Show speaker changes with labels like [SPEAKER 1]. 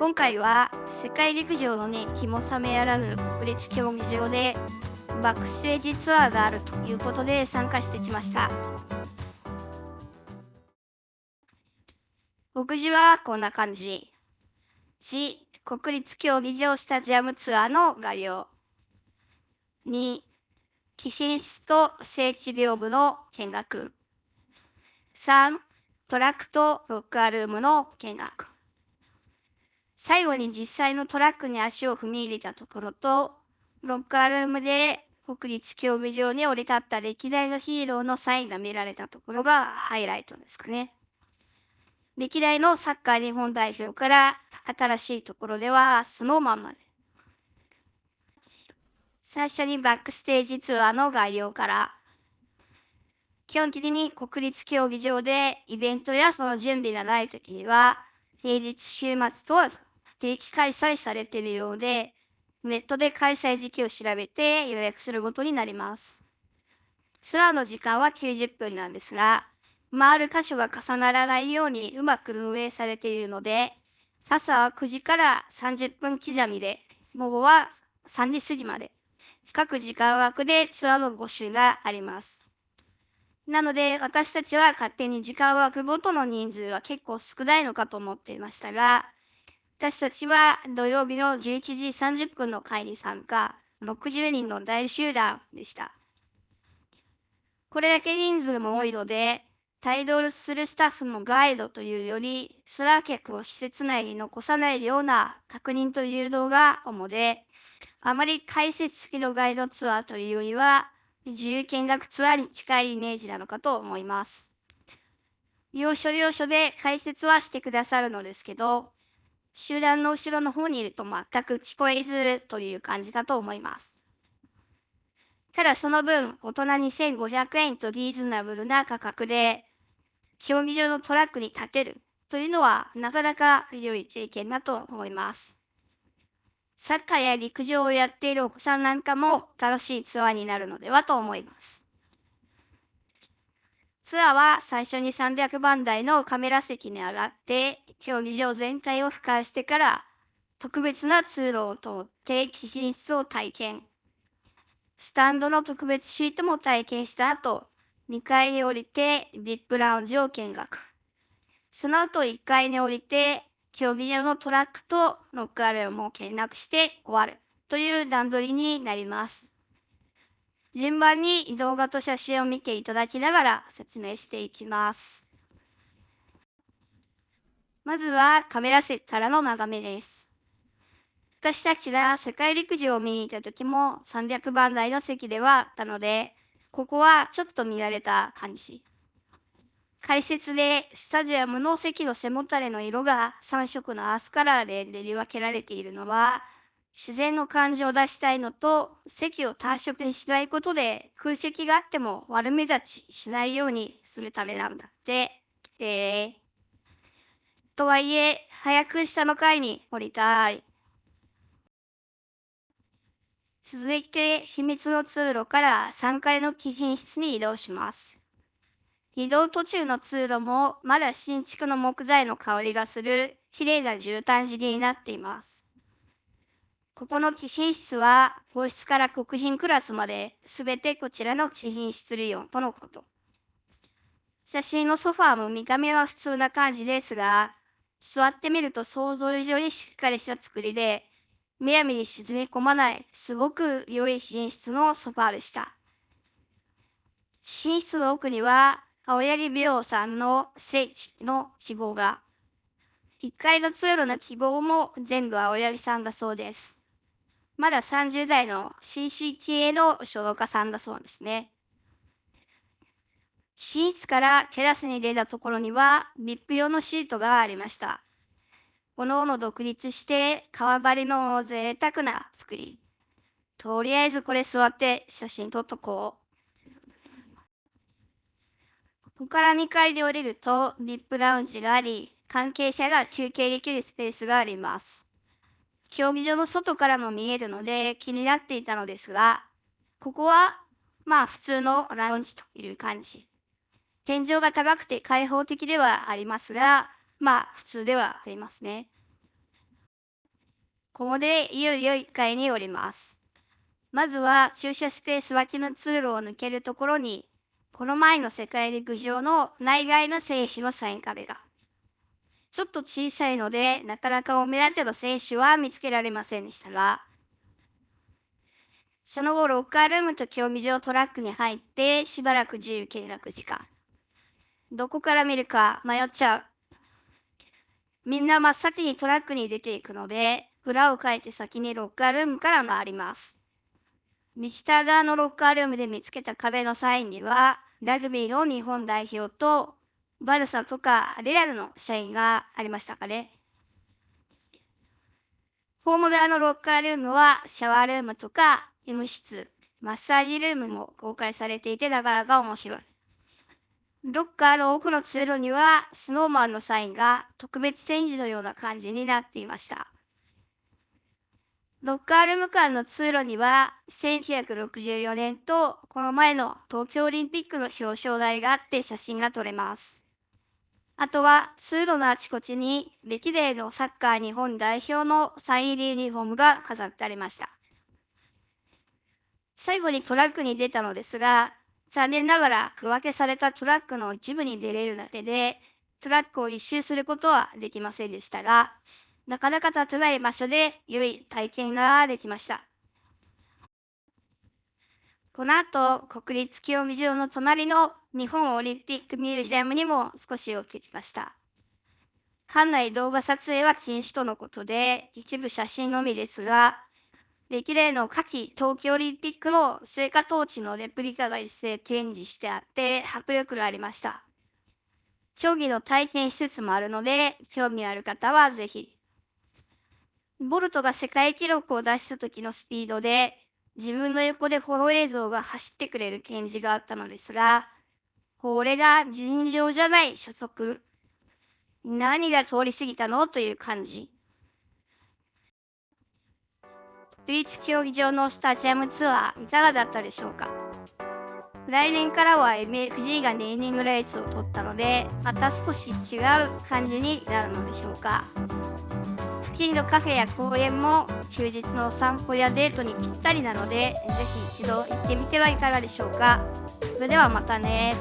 [SPEAKER 1] 今回は世界陸上に日も冷めやらぬ国立競技場でバックステージツアーがあるということで参加してきました。目次はこんな感じ。1、国立競技場スタジアムツアーの概要。2、貴賓室と聖地屏風の見学。3、トラックとロッカールームの見学。最後に実際のトラックに足を踏み入れたところと、ロッカールームで国立競技場に降り立った歴代のヒーローのサインが見られたところがハイライトですかね。歴代のサッカー日本代表から新しいところではスノーマンまで。最初にバックステージツアーの概要から。基本的に国立競技場でイベントやその準備がないときには、平日週末問わず定期開催されているようで、ネットで開催時期を調べて予約することになります。ツアーの時間は90分なんですが、回る箇所が重ならないようにうまく運営されているので、朝は9時から30分刻みで、午後は3時過ぎまで、各時間枠でツアーの募集があります。なので、私たちは勝手に時間枠ごとの人数は結構少ないのかと思っていましたが、私たちは土曜日の11時30分の会に参加、60人の大集団でした。これだけ人数も多いので、帯同するスタッフもガイドというより、ツアー客を施設内に残さないような確認と誘導が主で、あまり解説付きのガイドツアーというよりは、自由見学ツアーに近いイメージなのかと思います。要所要所で解説はしてくださるのですけど、集団の後ろの方にいると全く聞こえずという感じだと思います。ただその分、大人2500円とリーズナブルな価格で、競技場のトラックに立てるというのはなかなか良い経験だと思います。サッカーや陸上をやっているお子さんなんかも楽しいツアーになるのではと思います。ツアーは最初に300番台のカメラ席に上がって、競技場全体を俯瞰してから、特別な通路を通って貴賓室を体験。スタンドの特別シートも体験した後、2階に降りて VIP ラウンジを見学。その後1階に降りて、競技場のトラックとノックアレも見学して終わるという段取りになります。順番に動画と写真を見ていただきながら説明していきます。まずはカメラ席からの眺めです。私たちが世界陸上を見に行った時も300番台の席ではあったので、ここはちょっと見られた感じ。解説でスタジアムの席の背もたれの色が3色のアースカラーで塗り分けられているのは、自然の感じを出したいのと、席を単色にしないことで空席があっても悪目立ちしないようにするためなんだって。とはいえ、早く下の階に降りたい。続いて、秘密の通路から3階の貴賓室に移動します。移動途中の通路もまだ新築の木材の香りがする綺麗な絨毯地になっています。ここの貴賓室は、皇室から国賓クラスまで、すべてこちらの貴賓室利用とのこと。写真のソファーも見た目は普通な感じですが、座ってみると想像以上にしっかりした作りで、むやみに沈み込まない、すごく良い品質のソファーでした。寝室の奥には、青柳美容さんの聖地の希望が。1階の通路の希望も全部青柳さんだそうです。まだ30代の CCTA の書道家さんだそうですね。寝室からテラスに出たところには、VIP 用のシートがありました。おのおの独立して、革張りの贅沢な作り。とりあえずこれ座って写真撮っとこう。ここから2階で降りると、VIP ラウンジがあり、関係者が休憩できるスペースがあります。競技場の外からも見えるので気になっていたのですが、ここはまあ普通のラウンジという感じ。天井が高くて開放的ではありますが、まあ普通ではありますね。ここでいよいよ1階に降ります。まずは駐車スペース脇の通路を抜けるところに、この前の世界陸上の内外の選手のサイン壁が。ちょっと小さいので、なかなかお目当ての選手は見つけられませんでしたが、その後、ロッカールームと競技場トラックに入って、しばらく自由見学時間。どこから見るか迷っちゃう。みんな真っ先にトラックに出ていくので、裏を変えて先にロッカールームから回ります。道下側のロッカールームで見つけた壁のサインには、ラグビーの日本代表と、バルサとかレアルのサインがありましたかね。ホーム側のロッカールームは、シャワールームとか、医務室、マッサージルームも公開されていて、なかなか面白い。ロッカーの奥の通路には、スノーマンのサインが特別展示のような感じになっていました。ロッカールーム間の通路には、1964年とこの前の東京オリンピックの表彰台があって写真が撮れます。あとは通路のあちこちに歴代のサッカー日本代表のサイン入りユニフォームが飾ってありました。最後にトラックに出たのですが、残念ながら区分けされたトラックの一部に出れるだけで、トラックを一周することはできませんでしたが、なかなか立てない場所で良い体験ができました。この後、国立競技場の隣の日本オリンピックミュージアムにも少し寄ってきました。館内動画撮影は禁止とのことで、一部写真のみですが、歴代の夏季冬季オリンピックの聖火トーチのレプリカが一斉展示してあって迫力がありました。競技の体験施設もあるので、興味ある方はぜひ。ボルトが世界記録を出した時のスピードで、自分の横でフォロー映像が走ってくれる展示があったのですが、これが尋常じゃない初速。何が通り過ぎたのという感じ。国立競技場のスタジアムツアーいかがだったでしょうか。来年からは MFG がネーミングライツを取ったので、また少し違う感じになるのでしょうか。付近のカフェや公園も休日の散歩やデートにぴったりなので、ぜひ一度行ってみてはいかがでしょうか。それではまたね。